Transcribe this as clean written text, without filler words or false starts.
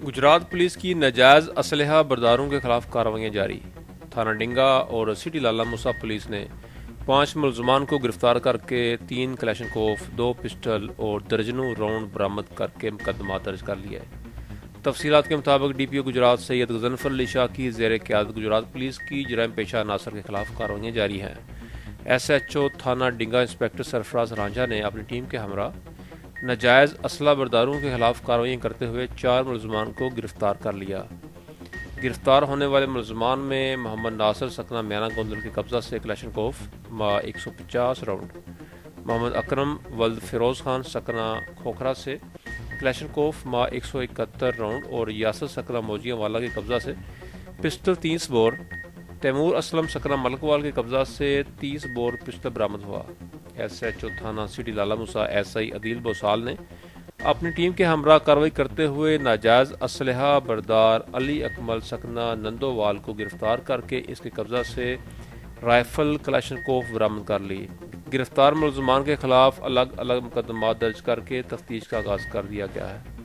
Gujarat police की नाजायज़ असलहा बरदारों के खिलाफ कार्रवाइयाँ जारी। थाना डिंगा और सिटी लाला मूसा पुलिस ने 5 मुलजमान को गिरफ्तार करके 3 कलेशनकोफ, 2 पिस्टल और दर्जनों राउंड बरामद करके मुकदमा दर्ज कर लिया है। तफसीलात के मुताबिक DPO गुजरात सैयद गजनफर अली शाह की ज़ेर क़यादत गुजरात पुलिस की जराइम पेशा अनासर के खिलाफ कार्रवाइयाँ जारी हैं। SHO थाना डिंगा इंस्पेक्टर सरफराज रांझा ने अपनी टीम के हमरा नाजायज़ असला बरदारों के खिलाफ कार्रवाई करते हुए 4 मुलजमान को गिरफ्तार कर लिया। गिरफ्तार होने वाले मुलजमान में मोहम्मद नासिर सकना म्याना गोंदल के कब्जा से कलेशनकोफ मा 150 राउंड, मोहम्मद अकरम वल्द फिरोज़ खान सकना खोखरा से कलेशनकोफ मा 171 राउंड और यासर सकना मौजिया वाला के कब्जा से पिस्टल 30 बोर, तैमूर असलम सकना मलकवाल के कब्जा से 30 बोर पिस्टल बरामद हुआ। SHO थाना सिटी लाला मूसा SI अदील बोसाल ने अपनी टीम के हमरा कार्रवाई करते हुए नाजायज़ असलहा बरदार अली अकमल सकना नंदोवाल को गिरफ्तार करके इसके कब्जा से राइफल कलेशनकोफ बरामद कर ली। गिरफ्तार मुलजमान के खिलाफ अलग अलग मुकदमा दर्ज करके तफ्तीश का आगाज़ कर दिया गया है।